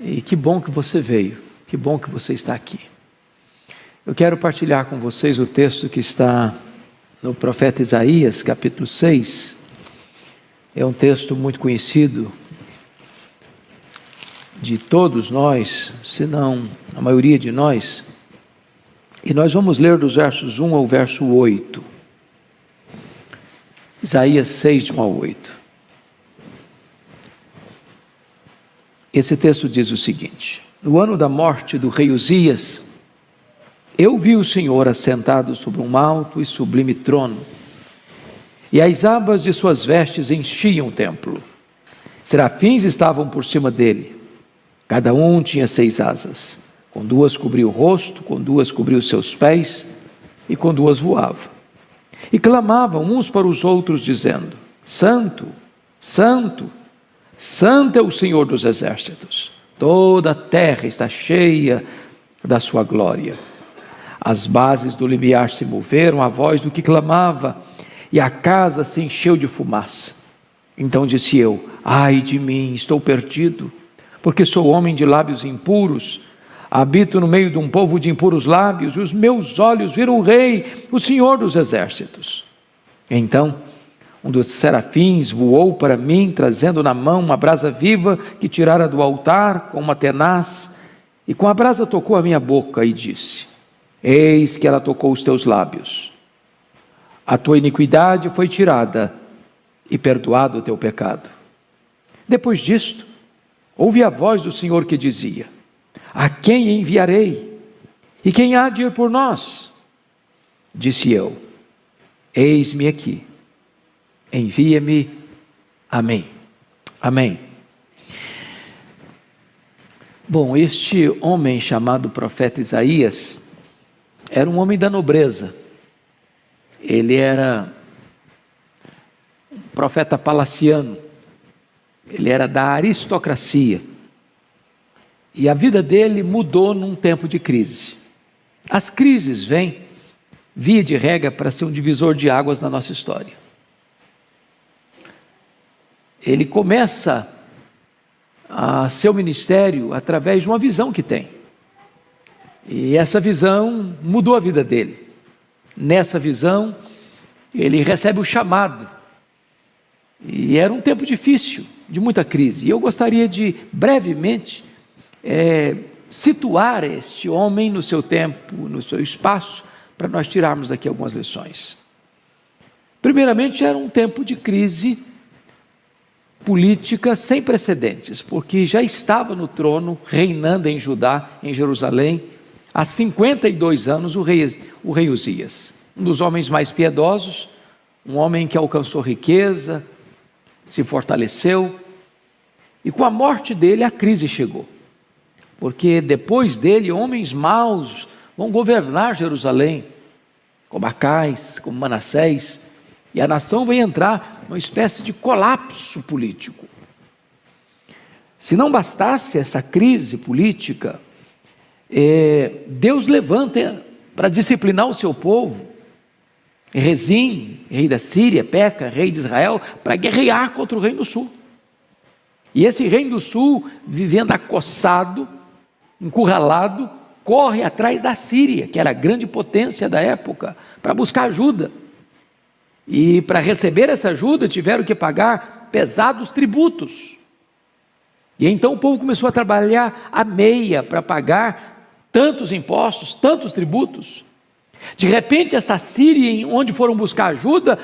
E que bom que você veio, que bom que você está aqui. Eu quero partilhar com vocês o texto que está no profeta Isaías, capítulo 6. É um texto muito conhecido de todos nós, se não a maioria de nós. E nós vamos ler dos versos 1 ao verso 8. Isaías 6, de 1 ao 8. Esse texto diz o seguinte: no ano da morte do rei Uzias, eu vi o Senhor assentado sobre um alto e sublime trono, e as abas de suas vestes enchiam o templo. Serafins estavam por cima dele, cada um tinha 6 asas, com 2 cobria o rosto, com 2 cobria os seus pés, e com 2 voava. E clamavam uns para os outros, dizendo: Santo, Santo, Santo é o Senhor dos exércitos, toda a terra está cheia da sua glória. As bases do limiar se moveram à voz do que clamava, e a casa se encheu de fumaça. Então disse eu: ai de mim, estou perdido, porque sou homem de lábios impuros, habito no meio de um povo de impuros lábios, e os meus olhos viram o Rei, o Senhor dos exércitos. Então um dos serafins voou para mim, trazendo na mão uma brasa viva que tirara do altar com uma tenaz, e com a brasa tocou a minha boca e disse: eis que ela tocou os teus lábios, a tua iniquidade foi tirada e perdoado o teu pecado. Depois disto, ouvi a voz do Senhor que dizia: a quem enviarei? E quem há de ir por nós? Disse eu: eis-me aqui, envia-me a mim. Amém. Bom, este homem chamado profeta Isaías era um homem da nobreza. Ele era um profeta palaciano, ele era da aristocracia, e a vida dele mudou num tempo de crise. As crises vêm, via de regra, para ser um divisor de águas na nossa história. Ele começa a seu ministério através de uma visão que tem, e essa visão mudou a vida dele. Nessa visão, ele recebe o chamado, e era um tempo difícil, de muita crise, e eu gostaria de brevemente situar este homem no seu tempo, no seu espaço, para nós tirarmos daqui algumas lições. Primeiramente, era um tempo de crise política sem precedentes, porque já estava no trono, reinando em Judá, em Jerusalém, há 52 anos, o rei Uzias, um dos homens mais piedosos, um homem que alcançou riqueza, se fortaleceu, e com a morte dele a crise chegou, porque depois dele homens maus vão governar Jerusalém, como Acais, como Manassés, e a nação vai entrar numa espécie de colapso político. Se não bastasse essa crise política, Deus levanta para disciplinar o seu povo Rezim, rei da Síria, Peca, rei de Israel, para guerrear contra o reino do sul. E esse reino do sul, vivendo acossado, encurralado, corre atrás da Síria, que era a grande potência da época, para buscar ajuda. E para receber essa ajuda tiveram que pagar pesados tributos. E então o povo começou a trabalhar à meia para pagar tantos impostos, tantos tributos. De repente esta Síria, onde foram buscar ajuda,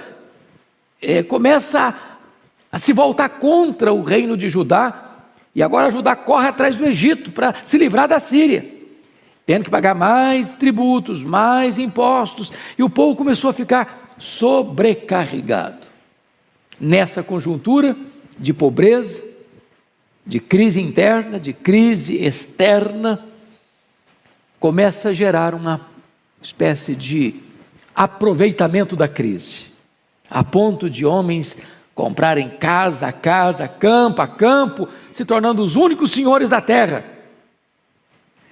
começa a se voltar contra o reino de Judá, e agora Judá corre atrás do Egito para se livrar da Síria, tendo que pagar mais tributos, mais impostos, e o povo começou a ficar sobrecarregado. Nessa conjuntura de pobreza, de crise interna, de crise externa, começa a gerar uma espécie de aproveitamento da crise, a ponto de homens comprarem casa a casa, campo a campo, se tornando os únicos senhores da terra.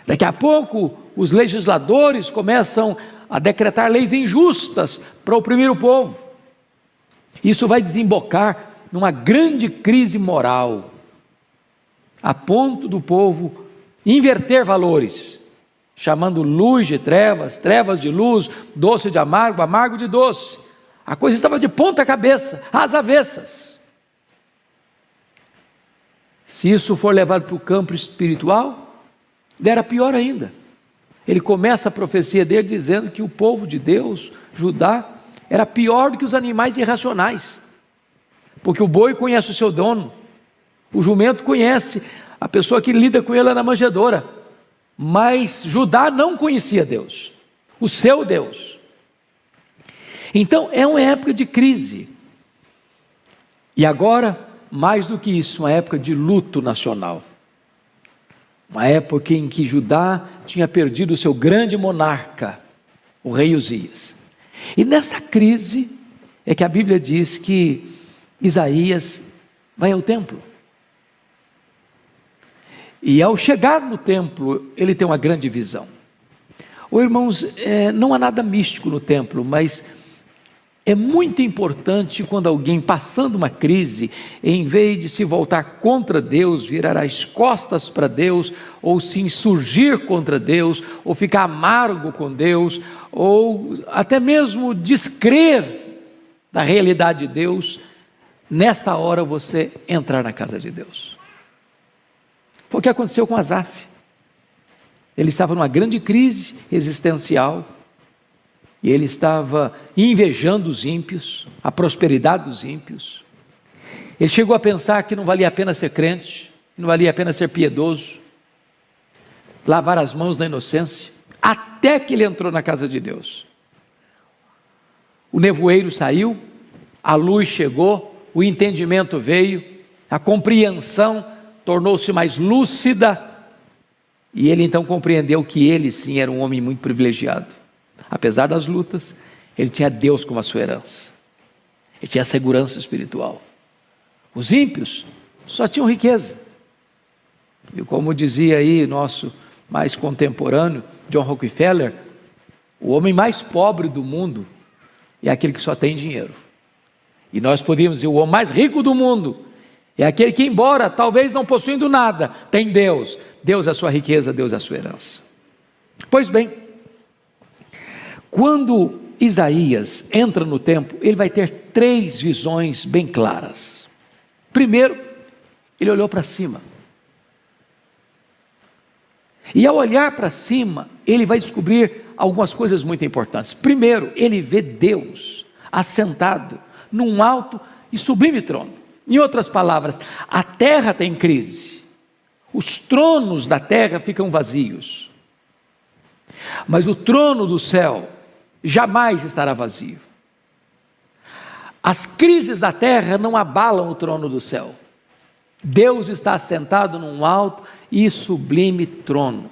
Daqui a pouco, os legisladores começam a decretar leis injustas para oprimir o povo. Isso vai desembocar numa grande crise moral. a ponto do povo inverter valores, chamando luz de trevas, trevas de luz, doce de amargo, amargo de doce. A coisa estava de ponta cabeça, às avessas. Se isso for levado para o campo espiritual, era pior ainda. Ele começa a profecia dele dizendo que o povo de Deus, Judá, era pior do que os animais irracionais, porque o boi conhece o seu dono, o jumento conhece a pessoa que lida com ele na manjedoura, mas Judá não conhecia Deus, o seu Deus. Então é uma época de crise, e agora, mais do que isso, uma época de luto nacional, uma época em que Judá tinha perdido o seu grande monarca, o rei Uzias. E nessa crise é que a Bíblia diz que Isaías vai ao templo. E ao chegar no templo, ele tem uma grande visão. Irmãos, não há nada místico no templo, mas é muito importante quando alguém passando uma crise, em vez de se voltar contra Deus, virar as costas para Deus, ou se insurgir contra Deus, ou ficar amargo com Deus, ou até mesmo descrer da realidade de Deus, nesta hora você entrar na casa de Deus. Foi o que aconteceu com Asaf. Ele estava numa grande crise existencial, e ele estava invejando os ímpios, a prosperidade dos ímpios. Ele chegou a pensar que não valia a pena ser crente, que não valia a pena ser piedoso, lavar as mãos na inocência, até que ele entrou na casa de Deus. O nevoeiro saiu, a luz chegou, o entendimento veio, a compreensão tornou-se mais lúcida, e ele então compreendeu que ele sim era um homem muito privilegiado. Apesar das lutas, ele tinha Deus como a sua herança, ele tinha segurança espiritual. Os ímpios só tinham riqueza, e como dizia aí nosso mais contemporâneo, John Rockefeller, o homem mais pobre do mundo é aquele que só tem dinheiro. E nós poderíamos dizer, o homem mais rico do mundo é aquele que, embora talvez não possuindo nada, tem Deus. Deus é a sua riqueza, Deus é a sua herança. Pois bem, quando Isaías entra no templo, ele vai ter 3 visões bem claras. Primeiro, ele olhou para cima. E ao olhar para cima, ele vai descobrir algumas coisas muito importantes. Primeiro, ele vê Deus assentado num alto e sublime trono. Em outras palavras, a terra tem crise. Os tronos da terra ficam vazios. Mas o trono do céu jamais estará vazio. As crises da terra não abalam o trono do céu. Deus está assentado num alto e sublime trono.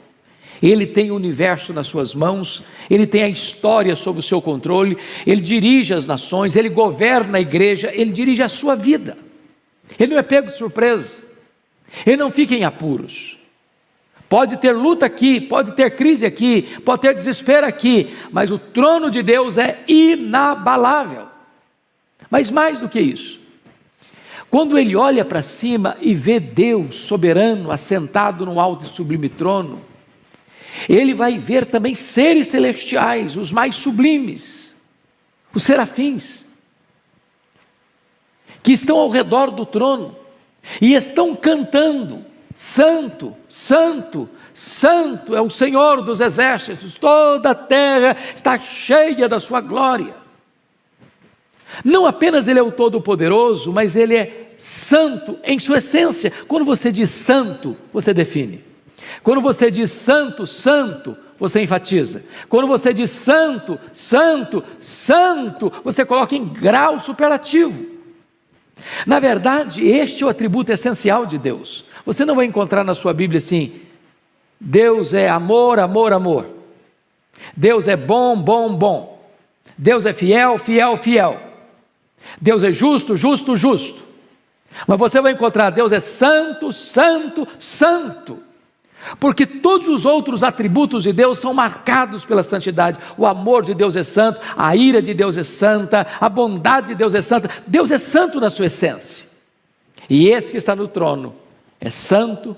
Ele tem o universo nas suas mãos, ele tem a história sob o seu controle, ele dirige as nações, ele governa a igreja, ele dirige a sua vida. Ele não é pego de surpresa, ele não fica em apuros. Pode ter luta aqui, pode ter crise aqui, pode ter desespero aqui, mas o trono de Deus é inabalável. Mas mais do que isso, quando ele olha para cima e vê Deus soberano, assentado no alto e sublime trono, ele vai ver também seres celestiais, os mais sublimes, os serafins, que estão ao redor do trono, e estão cantando, santo, santo, santo é o Senhor dos exércitos, toda a terra está cheia da sua glória. Não apenas ele é o Todo-Poderoso, mas ele é santo em sua essência. Quando você diz santo, você define. Quando você diz santo, santo, você enfatiza. Quando você diz santo, santo, santo, você coloca em grau superlativo. Na verdade, este é o atributo essencial de Deus. Você não vai encontrar na sua Bíblia assim, Deus é amor, amor, amor. Deus é bom, bom, bom. Deus é fiel, fiel, fiel. Deus é justo, justo, justo. Mas você vai encontrar Deus é santo, santo, santo. Porque todos os outros atributos de Deus são marcados pela santidade. O amor de Deus é santo, a ira de Deus é santa, a bondade de Deus é santa. Deus é santo na sua essência. E esse que está no trono é santo,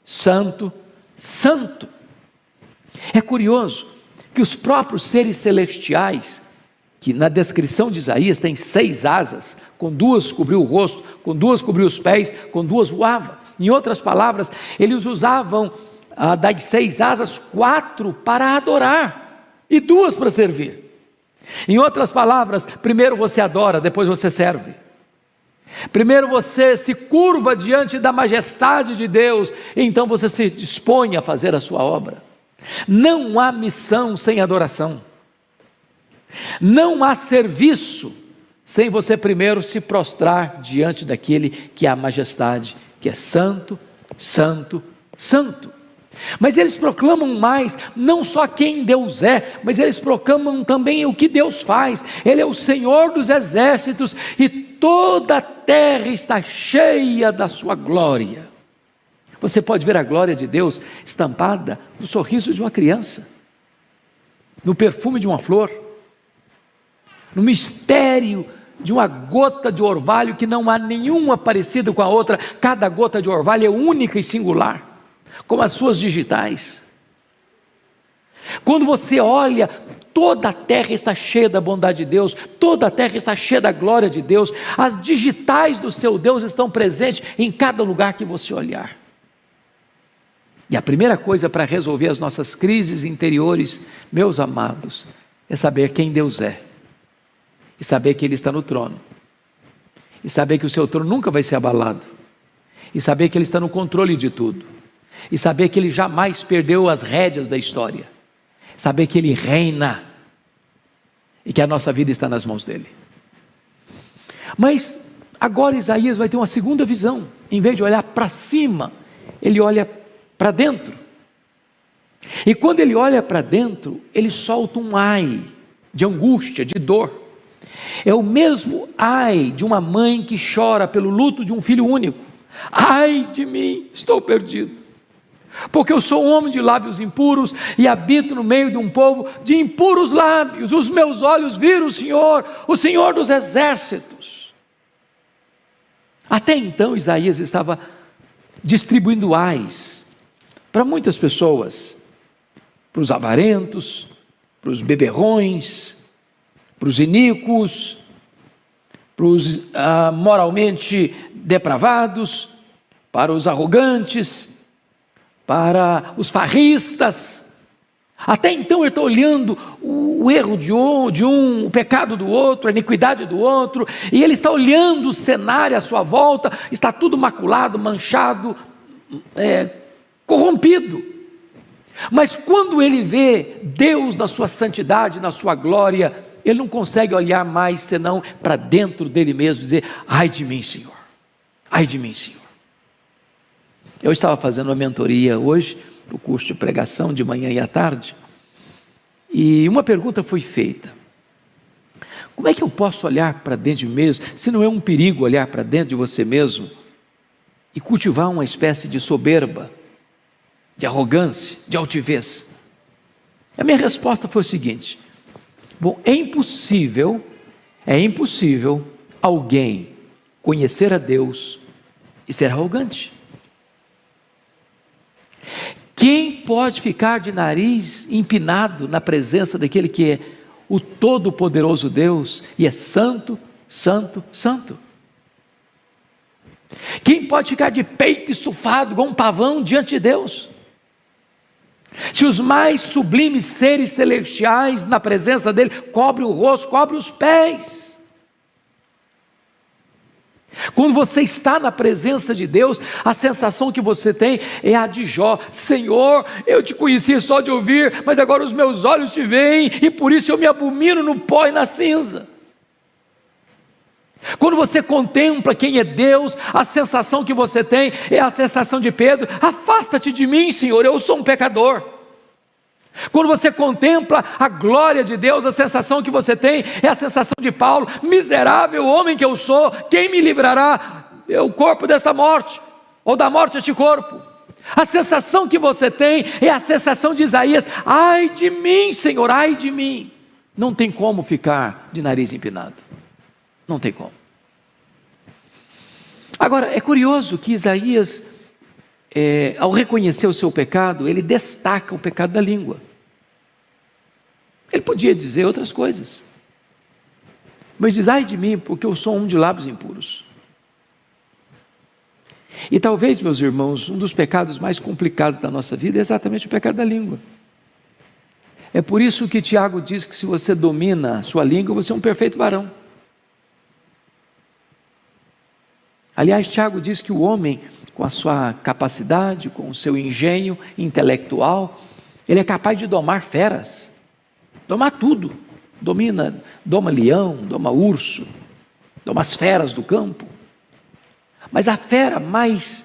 santo, santo. É curioso que os próprios seres celestiais, que na descrição de Isaías tem 6 asas, com 2 cobriu o rosto, com 2 cobriu os pés, com 2 voava. Em outras palavras, eles usavam das 6 asas 4 para adorar e 2 para servir. Em outras palavras, primeiro você adora, depois você serve. Primeiro você se curva diante da majestade de Deus, então você se dispõe a fazer a sua obra. Não há missão sem adoração. Não há serviço sem você primeiro se prostrar diante daquele que é a majestade, que é santo, santo, santo. Mas eles proclamam mais, não só quem Deus é, mas eles proclamam também o que Deus faz. Ele é o Senhor dos exércitos e toda a terra está cheia da sua glória. Você pode ver a glória de Deus estampada no sorriso de uma criança, no perfume de uma flor, no mistério de uma gota de orvalho que não há nenhuma parecida com a outra. Cada gota de orvalho é única e singular, como as suas digitais. Quando você olha, toda a terra está cheia da bondade de Deus, toda a terra está cheia da glória de Deus. As digitais do seu Deus estão presentes em cada lugar que você olhar. E a primeira coisa para resolver as nossas crises interiores, meus amados, é saber quem Deus é, e saber que Ele está no trono, e saber que o seu trono nunca vai ser abalado, e saber que Ele está no controle de tudo, e saber que Ele jamais perdeu as rédeas da história, saber que Ele reina, e que a nossa vida está nas mãos dEle. Mas agora Isaías vai ter uma segunda visão. Em vez de olhar para cima, ele olha para dentro. E quando ele olha para dentro, ele solta um ai de angústia, de dor. É o mesmo ai de uma mãe que chora pelo luto de um filho único. Ai de mim, estou perdido, porque eu sou um homem de lábios impuros e habito no meio de um povo de impuros lábios. Os meus olhos viram o Senhor dos exércitos. Até então Isaías estava distribuindo ais para muitas pessoas, para os avarentos, para os beberrões, para os iníquos, para os moralmente depravados, para os arrogantes, para os farristas. Até então ele está olhando o erro de um, o pecado do outro, a iniquidade do outro, e ele está olhando o cenário à sua volta, está tudo maculado, manchado, corrompido. Mas quando ele vê Deus na sua santidade, na sua glória, ele não consegue olhar mais senão para dentro dele mesmo e dizer: ai de mim, Senhor, ai de mim, Senhor. Eu estava fazendo uma mentoria hoje, o curso de pregação de manhã e à tarde, e uma pergunta foi feita: como é que eu posso olhar para dentro de mim mesmo, se não é um perigo olhar para dentro de você mesmo e cultivar uma espécie de soberba, de arrogância, de altivez? A minha resposta foi o seguinte: bom, é impossível alguém conhecer a Deus e ser arrogante. Quem pode ficar de nariz empinado na presença daquele que é o todo-poderoso Deus e é santo, santo, santo? Quem pode ficar de peito estufado igual um pavão diante de Deus? Se os mais sublimes seres celestiais na presença dele cobrem o rosto, cobrem os pés. Quando você está na presença de Deus, a sensação que você tem é a de Jó: Senhor, eu te conhecia só de ouvir, mas agora os meus olhos te veem, e por isso eu me abomino no pó e na cinza. Quando você contempla quem é Deus, a sensação que você tem é a sensação de Pedro: afasta-te de mim, Senhor, eu sou um pecador. Quando você contempla a glória de Deus, a sensação que você tem é a sensação de Paulo: miserável homem que eu sou, quem me livrará do corpo desta morte, ou da morte deste corpo? A sensação que você tem é a sensação de Isaías: ai de mim, Senhor, ai de mim. Não tem como ficar de nariz empinado, não tem como. Agora, é curioso que Isaías ao reconhecer o seu pecado, ele destaca o pecado da língua. Ele podia dizer outras coisas, mas diz: ai de mim, porque eu sou um de lábios impuros. E talvez, meus irmãos, um dos pecados mais complicados da nossa vida é exatamente o pecado da língua. É por isso que Tiago diz que se você domina a sua língua, você é um perfeito varão. Aliás, Tiago diz que o homem, com a sua capacidade, com o seu engenho intelectual, ele é capaz de domar feras, domar tudo. Doma leão, doma urso, doma as feras do campo. Mas a fera mais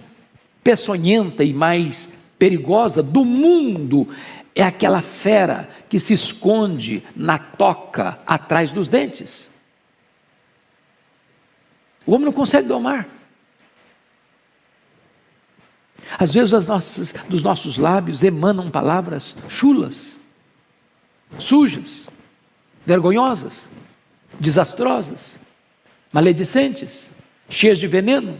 peçonhenta e mais perigosa do mundo é aquela fera que se esconde na toca atrás dos dentes. O homem não consegue domar. Às vezes dos nossos lábios emanam palavras chulas, sujas, vergonhosas, desastrosas, maledicentes, cheias de veneno.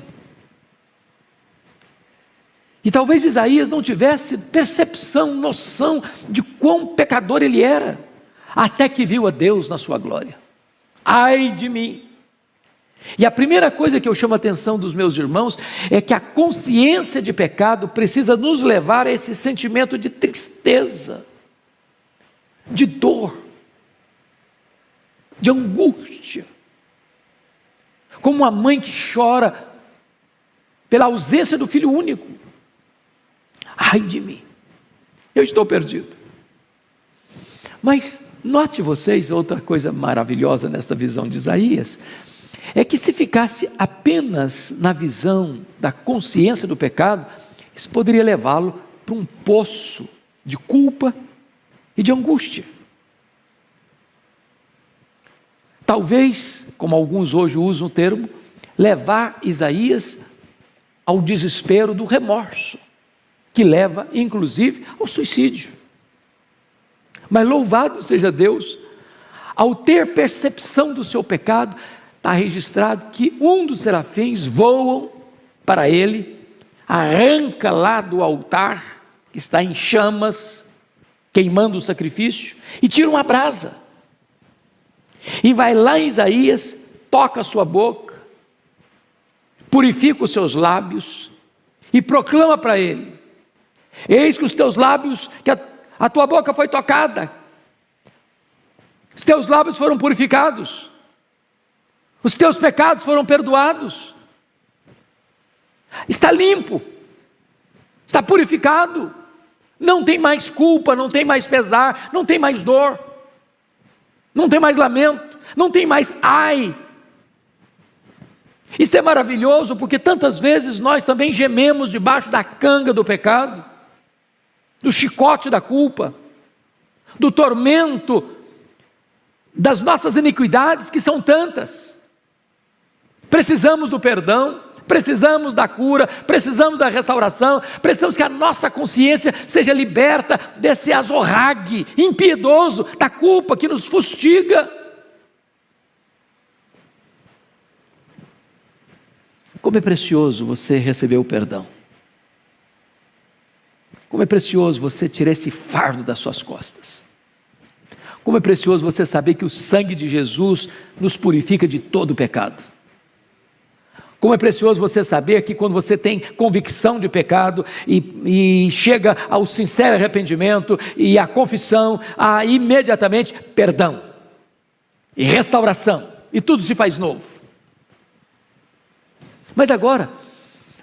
E talvez Isaías não tivesse percepção, noção de quão pecador ele era, até que viu a Deus na sua glória. Ai de mim! E a primeira coisa que eu chamo a atenção dos meus irmãos é que a consciência de pecado precisa nos levar a esse sentimento de tristeza, de dor, de angústia, como uma mãe que chora pela ausência do filho único. Ai de mim, eu estou perdido. Mas note vocês outra coisa maravilhosa nesta visão de Isaías, é que se ficasse apenas na visão da consciência do pecado, isso poderia levá-lo para um poço de culpa e de angústia. Talvez, como alguns hoje usam o termo, levar Isaías ao desespero do remorso, que leva, inclusive, ao suicídio. Mas louvado seja Deus, ao ter percepção do seu pecado, está registrado que um dos serafins voam para ele, arranca lá do altar, que está em chamas, queimando o sacrifício, e tira uma brasa. E vai lá em Isaías, toca a sua boca, purifica os seus lábios, e proclama para ele: eis que os teus lábios, que a tua boca foi tocada, os teus lábios foram purificados, os teus pecados foram perdoados, está limpo, está purificado, não tem mais culpa, não tem mais pesar, não tem mais dor, não tem mais lamento, não tem mais ai. Isso é maravilhoso, porque tantas vezes nós também gememos debaixo da canga do pecado, do chicote da culpa, do tormento das nossas iniquidades, que são tantas. Precisamos do perdão, precisamos da cura, precisamos da restauração, precisamos que a nossa consciência seja liberta desse azorrague impiedoso da culpa que nos fustiga. Como é precioso você receber o perdão. Como é precioso você tirar esse fardo das suas costas. Como é precioso você saber que o sangue de Jesus nos purifica de todo o pecado. Como é precioso você saber que quando você tem convicção de pecado e chega ao sincero arrependimento e à confissão, há imediatamente perdão e restauração, e tudo se faz novo. Mas agora,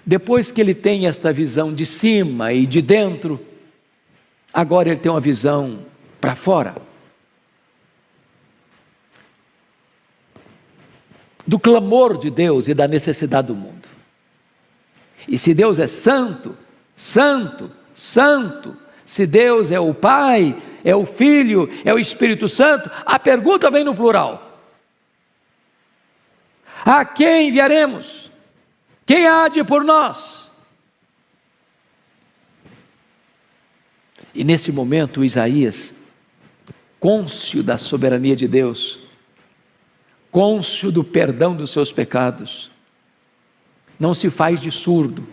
depois que ele tem esta visão de cima e de dentro, agora ele tem uma visão para fora, do clamor de Deus e da necessidade do mundo. E se Deus é santo, santo, santo, se Deus é o Pai, é o Filho, é o Espírito Santo, a pergunta vem no plural: a quem enviaremos? Quem há de ir por nós? E nesse momento Isaías, cônscio da soberania de Deus, cônscio do perdão dos seus pecados, não se faz de surdo,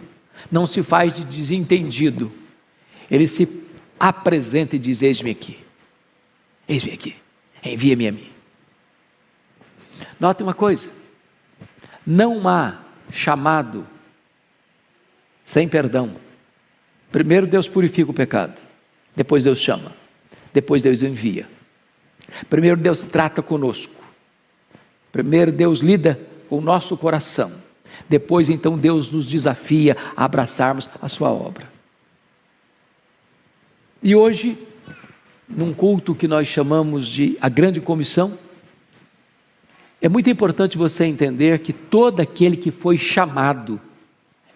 não se faz de desentendido, ele se apresenta e diz: eis-me aqui, envia-me a mim. Note uma coisa, não há chamado sem perdão. Primeiro Deus purifica o pecado, depois Deus chama, depois Deus envia. Primeiro Deus trata conosco, primeiro Deus lida com o nosso coração, depois então Deus nos desafia a abraçarmos a sua obra. E hoje, num culto que nós chamamos de a grande comissão, é muito importante você entender que todo aquele que foi chamado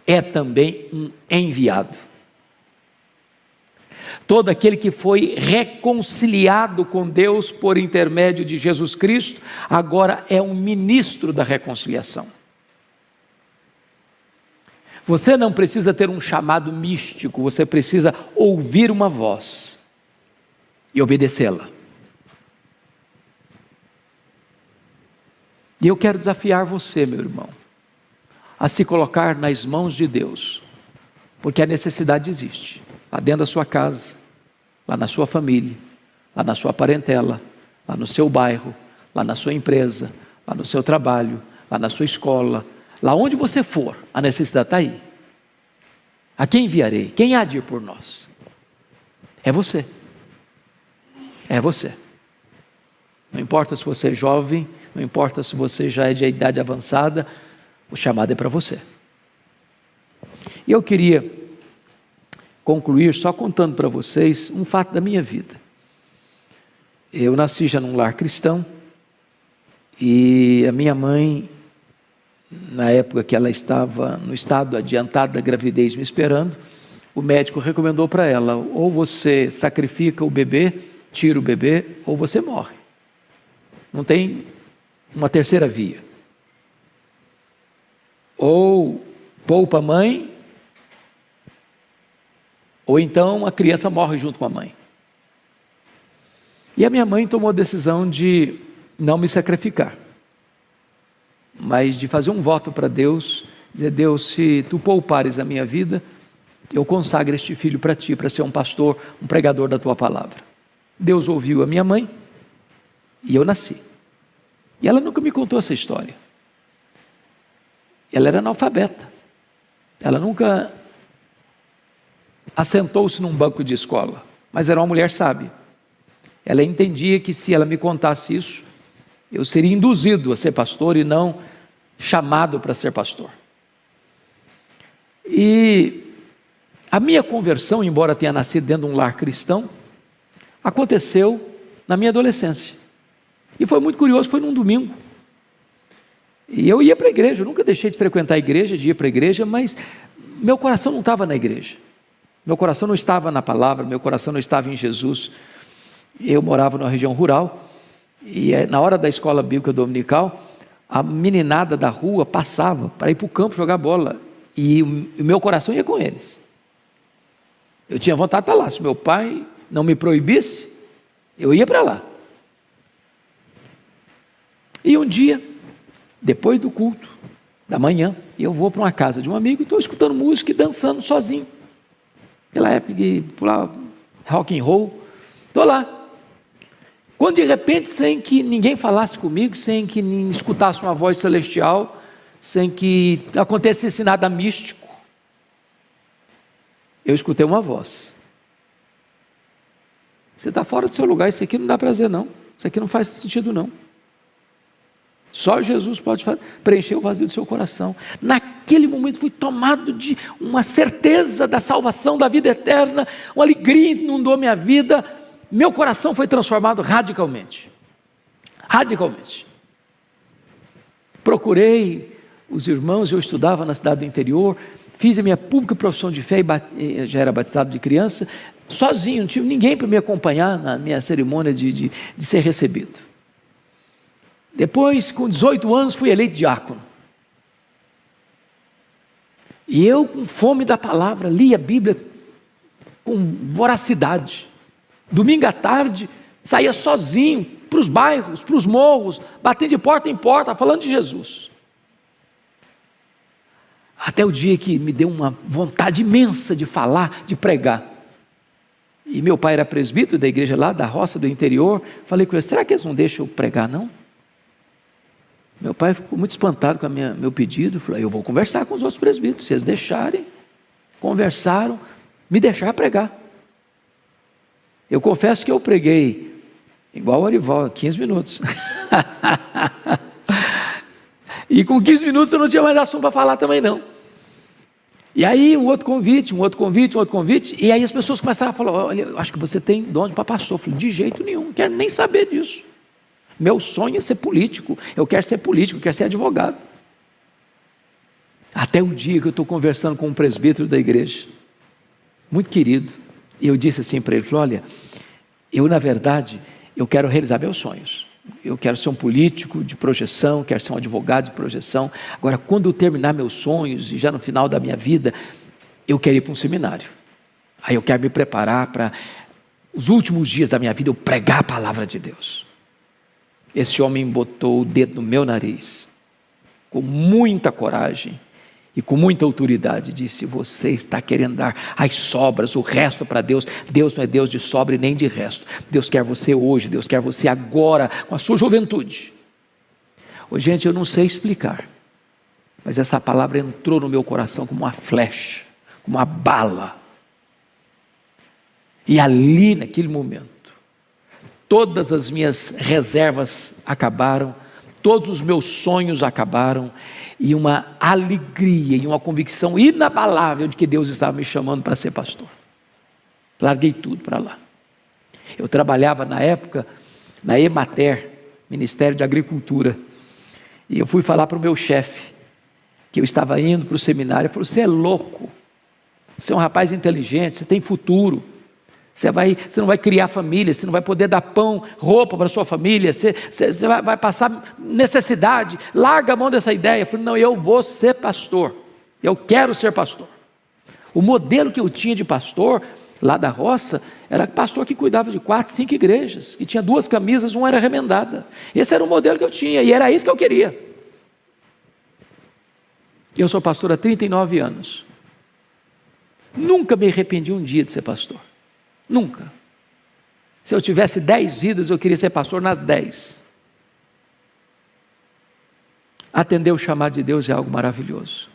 é também um enviado. Todo aquele que foi reconciliado com Deus por intermédio de Jesus Cristo, agora é um ministro da reconciliação. Você não precisa ter um chamado místico, você precisa ouvir uma voz e obedecê-la. E eu quero desafiar você, meu irmão, a se colocar nas mãos de Deus, porque a necessidade existe, lá dentro da sua casa, lá na sua família, lá na sua parentela, lá no seu bairro, lá na sua empresa, lá no seu trabalho, lá na sua escola, lá onde você for, a necessidade está aí. A quem enviarei? Quem há de ir por nós? É você. É você. Não importa se você é jovem, não importa se você já é de idade avançada, o chamado é para você. E eu queria concluir só contando para vocês um fato da minha vida. Eu nasci já num lar cristão, e a minha mãe, na época que ela estava no estado adiantado da gravidez me esperando, o médico recomendou para ela: ou você sacrifica o bebê, tira o bebê, ou você morre. Não tem uma terceira via. Ou poupa a mãe, ou então a criança morre junto com a mãe. E a minha mãe tomou a decisão de não me sacrificar, mas de fazer um voto para Deus, dizer: Deus, se tu poupares a minha vida, eu consagro este filho para ti, para ser um pastor, um pregador da tua palavra. Deus ouviu a minha mãe, e eu nasci. E ela nunca me contou essa história. Ela era analfabeta, ela nunca assentou-se num banco de escola, mas era uma mulher sábia. Ela entendia que se ela me contasse isso, eu seria induzido a ser pastor e não chamado para ser pastor. E a minha conversão, embora tenha nascido dentro de um lar cristão, aconteceu na minha adolescência. E foi muito curioso, foi num domingo. E eu ia para a igreja, eu nunca deixei de frequentar a igreja, de ir para a igreja, mas meu coração não estava na igreja. Meu coração não estava na palavra, meu coração não estava em Jesus. Eu morava numa região rural, e na hora da escola bíblica dominical, a meninada da rua passava para ir para o campo jogar bola, e o meu coração ia com eles. Eu tinha vontade de estar lá, se meu pai não me proibisse, eu ia para lá. E um dia, depois do culto da manhã, eu vou para uma casa de um amigo e estou escutando música e dançando sozinho. Naquela época que pulava rock and roll, estou lá. Quando de repente, sem que ninguém falasse comigo, sem que escutasse uma voz celestial, sem que acontecesse nada místico, eu escutei uma voz: você está fora do seu lugar, isso aqui não dá prazer não, isso aqui não faz sentido não. Só Jesus pode preencher o vazio do seu coração. Naquele momento fui tomado de uma certeza da salvação, da vida eterna, uma alegria inundou minha vida, meu coração foi transformado radicalmente. Procurei os irmãos, eu estudava na cidade do interior, fiz a minha pública profissão de fé e já era batizado de criança, sozinho, não tive ninguém para me acompanhar na minha cerimônia de ser recebido. Depois, com 18 anos, fui eleito diácono. E eu, com fome da palavra, li a Bíblia com voracidade. Domingo à tarde, saía sozinho para os bairros, para os morros, batendo de porta em porta, falando de Jesus. Até o dia que me deu uma vontade imensa de falar, de pregar. E meu pai era presbítero da igreja lá, da roça do interior. Falei com ele, será que eles não deixam eu pregar não? Meu pai ficou muito espantado com meu pedido. Falou, eu vou conversar com os outros presbíteros, se eles deixarem. Conversaram, me deixaram pregar. Eu confesso que eu preguei, igual o Arival, 15 minutos. E com 15 minutos eu não tinha mais assunto para falar também não. E aí um outro convite, e aí as pessoas começaram a falar, olha, eu acho que você tem dom para pastor. Eu falei, de jeito nenhum, não quero nem saber disso. Meu sonho é ser político, eu quero ser advogado. Até o dia que eu estou conversando com um presbítero da igreja, muito querido, e eu disse assim para ele, falei, olha, eu na verdade, eu quero realizar meus sonhos. Eu quero ser um político de projeção, quero ser um advogado de projeção. Agora, quando eu terminar meus sonhos, e já no final da minha vida, eu quero ir para um seminário. Aí eu quero me preparar para os últimos dias da minha vida, eu pregar a palavra de Deus. Esse homem botou o dedo no meu nariz, com muita coragem e com muita autoridade, disse, você está querendo dar as sobras, o resto para Deus. Deus não é Deus de sobra e nem de resto. Deus quer você hoje, Deus quer você agora, com a sua juventude. Ô, gente, eu não sei explicar, mas essa palavra entrou no meu coração como uma flecha, como uma bala. E ali, naquele momento, todas as minhas reservas acabaram, todos os meus sonhos acabaram, e uma alegria e uma convicção inabalável de que Deus estava me chamando para ser pastor. Larguei tudo para lá. Eu trabalhava na época na Emater, Ministério de Agricultura, e eu fui falar para o meu chefe que eu estava indo para o seminário. Ele falou, você é louco, você é um rapaz inteligente, você tem futuro, você não vai criar família, você não vai poder dar pão, roupa para a sua família, você vai passar necessidade, larga a mão dessa ideia. Eu falei, não, eu vou ser pastor, eu quero ser pastor. O modelo que eu tinha de pastor, lá da roça, era pastor que cuidava de 4, 5 igrejas, que tinha 2 camisas, uma era remendada. Esse era o modelo que eu tinha, e era isso que eu queria. Eu sou pastor há 39 anos, nunca me arrependi um dia de ser pastor. Nunca. Se eu tivesse 10 vidas, eu queria ser pastor nas 10. Atender o chamado de Deus é algo maravilhoso.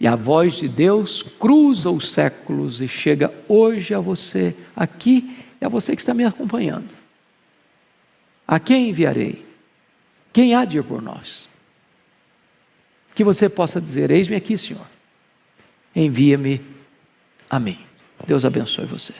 E a voz de Deus cruza os séculos e chega hoje a você, aqui, é a você que está me acompanhando. A quem enviarei? Quem há de ir por nós? Que você possa dizer, eis-me aqui, Senhor. Envia-me a mim. Deus abençoe você.